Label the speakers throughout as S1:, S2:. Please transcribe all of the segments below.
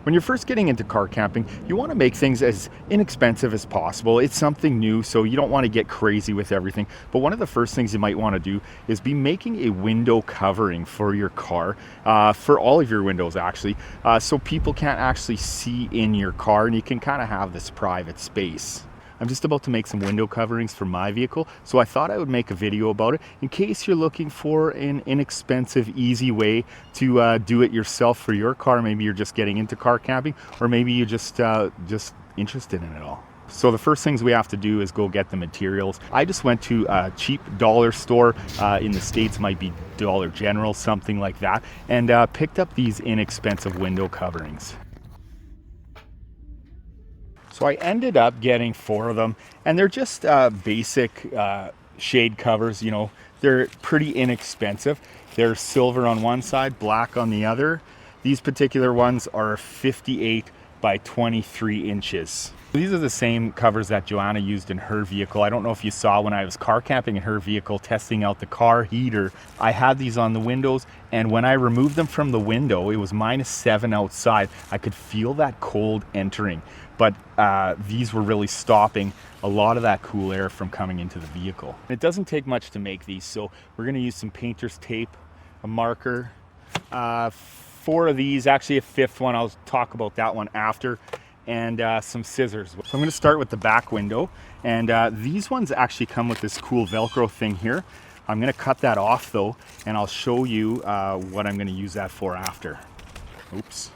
S1: When you're first getting into car camping, you want to make things as inexpensive as possible. It's something new, so you don't want to get crazy with everything. But one of the first things you might want to do is be making a window covering for your car, for all of your windows actually, so people can't actually see in your car and you can kind of have this private space. I'm just about to make some window coverings for my vehicle, so I thought I would make a video about it in case you're looking for an inexpensive, easy way to do it yourself for your car. Maybe you're just getting into car camping, or maybe you're just interested in it all. So the first things we have to do is go get the materials. I just went to a cheap dollar store, in the States might be Dollar General, something like that, and picked up these inexpensive window coverings. So I ended up getting 4 of them, and they're just basic shade covers. You know, they're pretty inexpensive. They're silver on one side, black on the other. These particular ones are 58 by 23 inches. These are the same covers that Joanna used in her vehicle. I don't know if you saw when I was car camping in her vehicle, testing out the car heater. I had these on the windows, and when I removed them from the window, it was -7 outside. I could feel that cold entering, but these were really stopping a lot of that cool air from coming into the vehicle. It doesn't take much to make these, so we're gonna use some painter's tape, a marker, 4 of these, actually a 5th one, I'll talk about that one after, and some scissors. So I'm going to start with the back window, and these ones actually come with this cool Velcro thing here. I'm going to cut that off though, and I'll show you what I'm going to use that for after. Oops.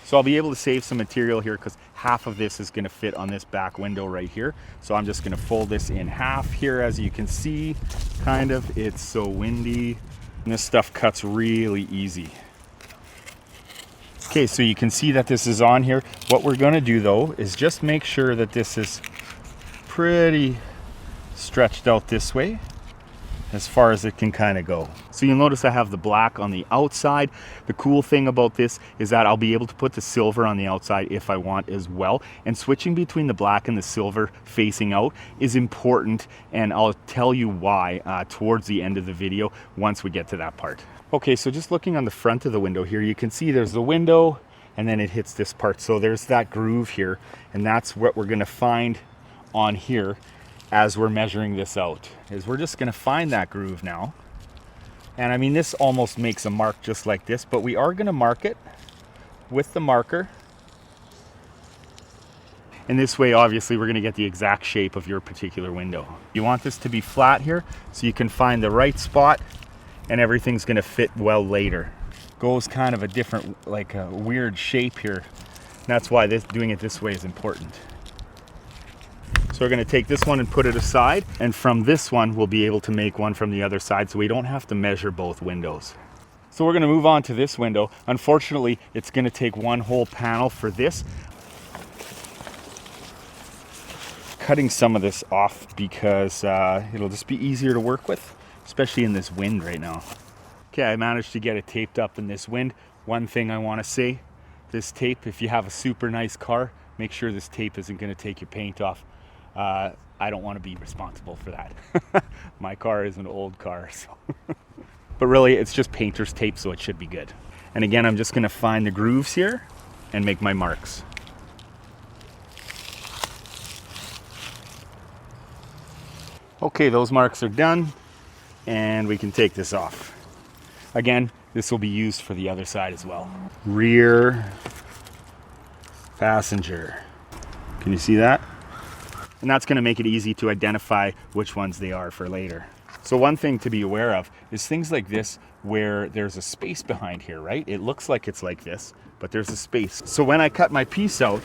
S1: So I'll be able to save some material here because half of this is going to fit on this back window right here. So I'm just going to fold this in half here, as you can see, kind of. It's so windy, and this stuff cuts really easy. Okay, so you can see that this is on here. What we're gonna do though is just make sure that this is pretty stretched out this way as far as it can kind of go. So you'll notice I have the black on the outside. The cool thing about this is that I'll be able to put the silver on the outside if I want as well. And switching between the black and the silver facing out is important, and I'll tell you why towards the end of the video once we get to that part. Okay, so just looking on the front of the window here, you can see there's the window and then it hits this part. So there's that groove here, and that's what we're gonna find on here as we're measuring this out, is we're just gonna find that groove now. And I mean, this almost makes a mark just like this, but we are gonna mark it with the marker. And this way, obviously, we're gonna get the exact shape of your particular window. You want this to be flat here, so you can find the right spot, and everything's gonna fit well later. Goes kind of a different, like a weird shape here. That's why doing it this way is important. So we're gonna take this one and put it aside, and from this one, we'll be able to make one from the other side, so we don't have to measure both windows. So we're gonna move on to this window. Unfortunately, it's gonna take one whole panel for this. Cutting some of this off because it'll just be easier to work with, especially in this wind right now. Okay, I managed to get it taped up in this wind. One thing I want to say, this tape, if you have a super nice car, make sure this tape isn't going to take your paint off. I don't want to be responsible for that. My car is an old car, so. But really, it's just painter's tape, so it should be good. And again, I'm just going to find the grooves here and make my marks. Okay, those marks are done, and we can take this off. Again, this will be used for the other side as well. Rear passenger. Can you see that? And that's going to make it easy to identify which ones they are for later. So one thing to be aware of is things like this where there's a space behind here, right? It looks like it's like this, but there's a space. So when I cut my piece out,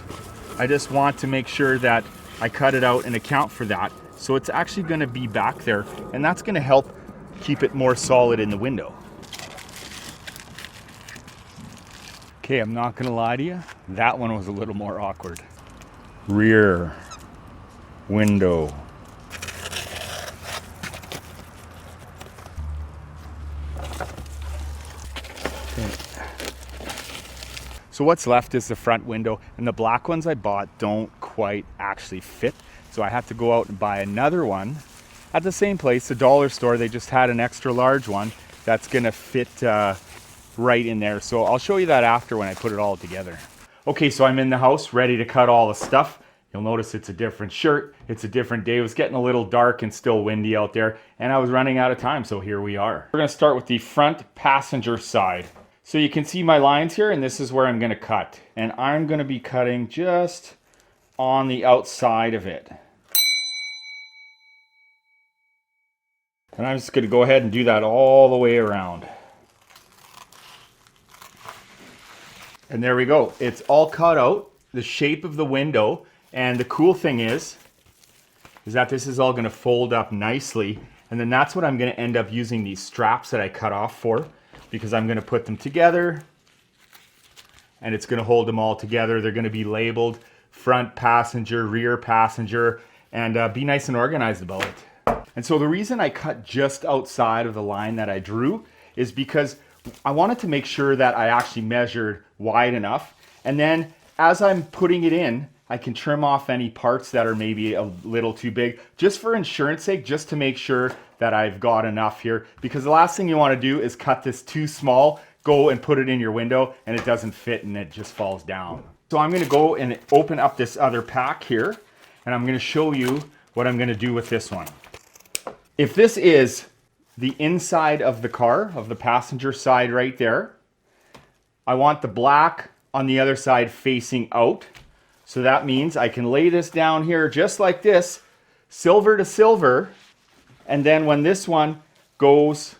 S1: I just want to make sure that I cut it out and account for that. So it's actually going to be back there, and that's going to help keep it more solid in the window. Okay, I'm not going to lie to you, that one was a little more awkward. Rear window. Okay. So what's left is the front window, and the black ones I bought don't quite actually fit. So I have to go out and buy another one at the same place, the dollar store. They just had an extra large one that's gonna fit right in there. So I'll show you that after when I put it all together. Okay, so I'm in the house ready to cut all the stuff. You'll notice it's a different shirt. It's a different day. It was getting a little dark and still windy out there, and I was running out of time, so here we are. We're gonna start with the front passenger side. So you can see my lines here, and this is where I'm gonna cut. And I'm gonna be cutting just on the outside of it. And I'm just gonna go ahead and do that all the way around. And there we go. It's all cut out, the shape of the window. And the cool thing is that this is all gonna fold up nicely. And then that's what I'm gonna end up using these straps that I cut off for, because I'm gonna put them together and it's gonna hold them all together. They're gonna be labeled front passenger, rear passenger, and be nice and organized about it. And so the reason I cut just outside of the line that I drew is because I wanted to make sure that I actually measured wide enough. And then as I'm putting it in, I can trim off any parts that are maybe a little too big, just for insurance sake, just to make sure that I've got enough here. Because the last thing you want to do is cut this too small, go and put it in your window, and it doesn't fit and it just falls down. So I'm going to go and open up this other pack here, and I'm going to show you what I'm going to do with this one. If this is the inside of the car, of the passenger side right there, I want the black on the other side facing out. So that means I can lay this down here just like this, silver to silver, and then when this one goes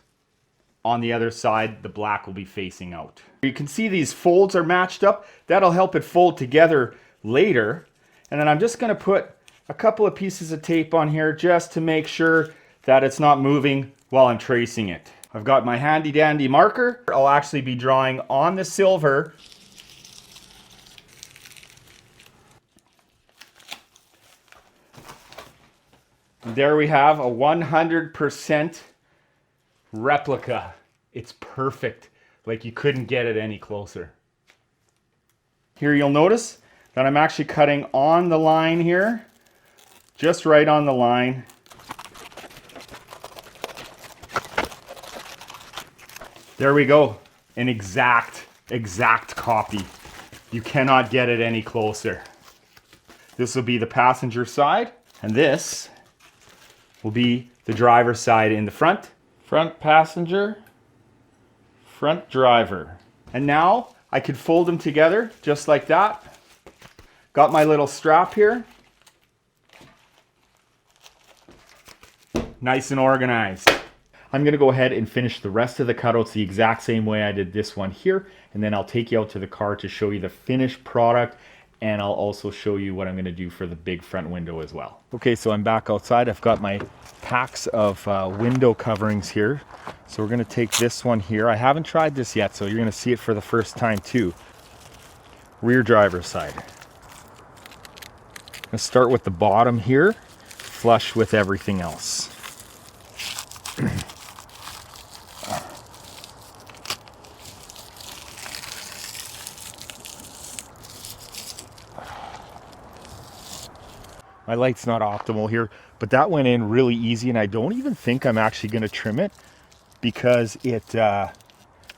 S1: on the other side, the black will be facing out. You can see these folds are matched up. That'll help it fold together later. And then I'm just gonna put a couple of pieces of tape on here just to make sure that it's not moving while I'm tracing it. I've got my handy dandy marker. I'll actually be drawing on the silver. There we have a 100% replica. It's perfect. Like you couldn't get it any closer. Here you'll notice that I'm actually cutting on the line here, just right on the line. There we go. An exact copy. You cannot get it any closer. This will be the passenger side, and this will be the driver's side in the front. Front passenger, front driver. And now I could fold them together just like that. Got my little strap here. Nice and organized. I'm gonna go ahead and finish the rest of the cutouts the exact same way I did this one here, and then I'll take you out to the car to show you the finished product, and I'll also show you what I'm gonna do for the big front window as well. Okay, so I'm back outside. I've got my packs of window coverings here. So we're gonna take this one here. I haven't tried this yet, so you're gonna see it for the first time too. Rear driver's side. I'm gonna start with the bottom here, flush with everything else. My light's not optimal here, but that went in really easy, and I don't even think I'm actually going to trim it because it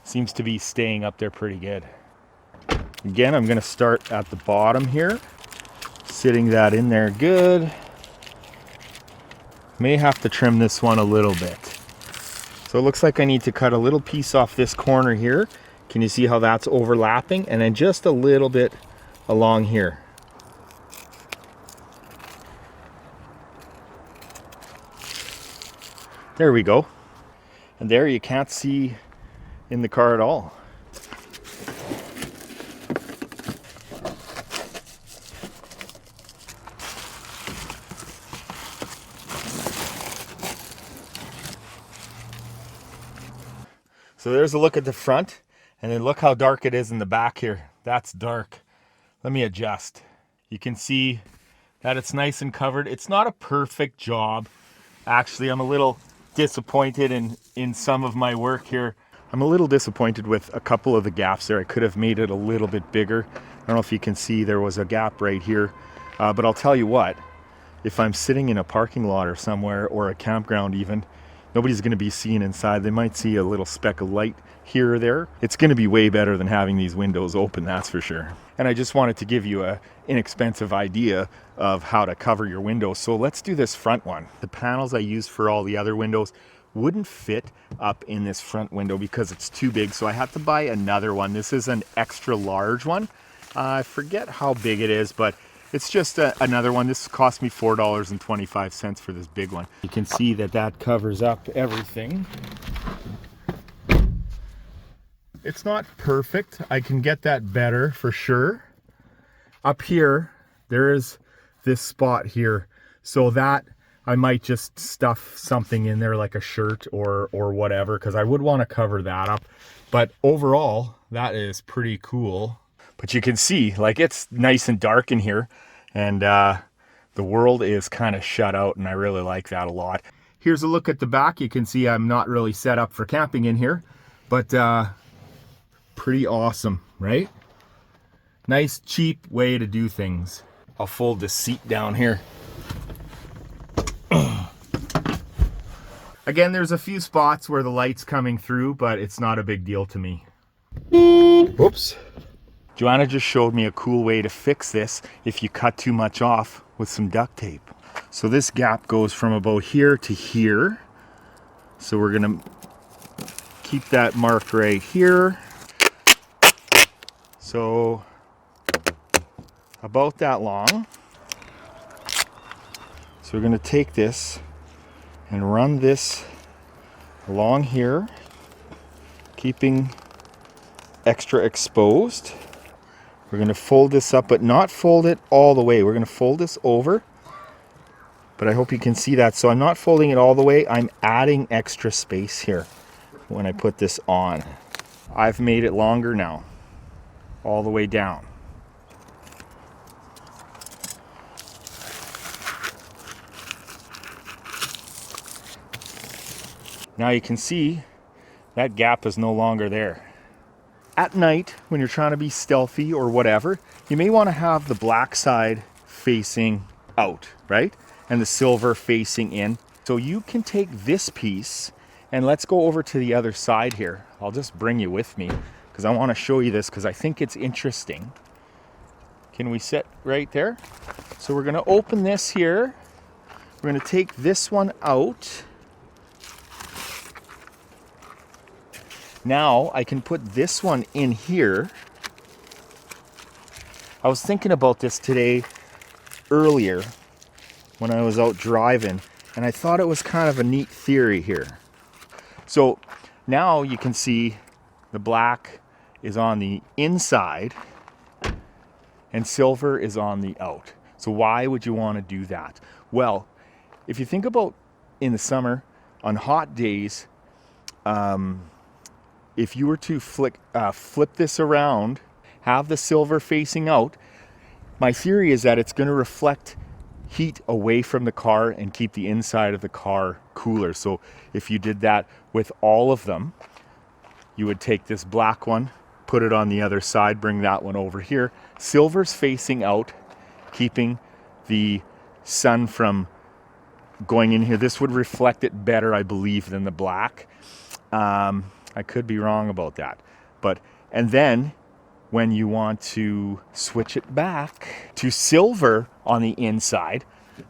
S1: seems to be staying up there pretty good. Again, I'm going to start at the bottom here, sitting that in there good. May have to trim this one a little bit. So it looks like I need to cut a little piece off this corner here. Can you see how that's overlapping? And then just a little bit along here. There we go. And there you can't see in the car at all. So there's a look at the front, and then look how dark it is in the back here. That's dark. Let me adjust. You can see that it's nice and covered. It's not a perfect job. Actually, I'm a little disappointed in some of my work here. I'm a little disappointed with a couple of the gaps there. I could have made it a little bit bigger. I don't know if you can see there was a gap right here, but I'll tell you what, if I'm sitting in a parking lot or somewhere, or a campground even, Nobody's going to be seeing inside. They might see a little speck of light here or there. It's going to be way better than having these windows open, that's for sure. And I just wanted to give you a inexpensive idea of how to cover your windows. So let's do this front one. The panels I used for all the other windows wouldn't fit up in this front window because it's too big, so I had to buy another one. This is an extra large one. I forget how big it is, but it's just another one. This cost me $4.25 for this big one. You can see that that covers up everything. It's not perfect. I can get that better for sure. Up here, there is this spot here, so that I might just stuff something in there like a shirt or whatever, because I would want to cover that up. But overall, that is pretty cool. But you can see, like, it's nice and dark in here, and the world is kind of shut out, and I really like that a lot. Here's a look at the back. You can see I'm not really set up for camping in here, but pretty awesome, right? Nice, cheap way to do things. I'll fold this seat down here. Again, there's a few spots where the light's coming through, but it's not a big deal to me. Whoops. Joanna just showed me a cool way to fix this if you cut too much off with some duct tape. So this gap goes from about here to here. So we're gonna keep that marked right here. So about that long. So we're gonna take this and run this along here, keeping extra exposed. We're going to fold this up, but not fold it all the way. We're going to fold this over, but I hope you can see that. So I'm not folding it all the way. I'm adding extra space here when I put this on. I've made it longer now, all the way down. Now you can see that gap is no longer there. At night, when you're trying to be stealthy or whatever, you may want to have the black side facing out, right? And the silver facing in. So you can take this piece, and let's go over to the other side here. I'll just bring you with me because I want to show you this because I think it's interesting. Can we sit right there? So we're going to open this here. We're going to take this one out. Now I can put this one in here. I was thinking about this today earlier when I was out driving, and I thought it was kind of a neat theory here. So now you can see the black is on the inside and silver is on the out. So why would you want to do that? Well, if you think about in the summer on hot days, if you were to flip this around, have the silver facing out, my theory is that it's going to reflect heat away from the car and keep the inside of the car cooler. So if you did that with all of them, you would take this black one, put it on the other side, bring that one over here. Silver's facing out, keeping the sun from going in here. This would reflect it better, I believe, than the black. I could be wrong about that. And then when you want to switch it back to silver on the inside,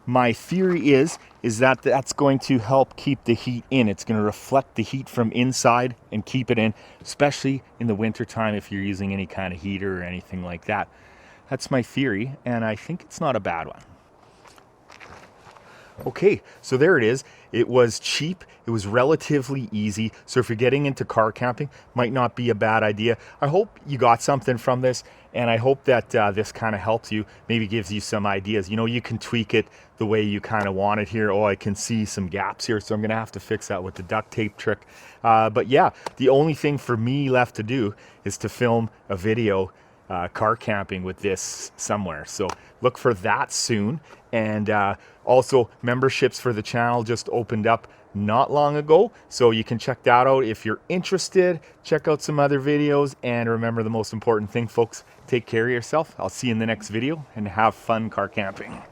S1: my theory is that that's going to help keep the heat in. It's going to reflect the heat from inside and keep it in, especially in the wintertime if you're using any kind of heater or anything like that. That's my theory, and I think it's not a bad one. Okay, so there it is. It was cheap. It was relatively easy. So if you're getting into car camping, might not be a bad idea. I hope you got something from this, and I hope that this kind of helps you, maybe gives you some ideas. You know, you can tweak it the way you kind of want it here. Oh, I can see some gaps here, so I'm going to have to fix that with the duct tape trick. But yeah, the only thing for me left to do is to film a video car camping with this somewhere. So look for that soon. And also memberships for the channel just opened up not long ago, so you can check that out if you're interested. Check out some other videos, and remember the most important thing, folks, take care of yourself. I'll see you in the next video, and have fun car camping.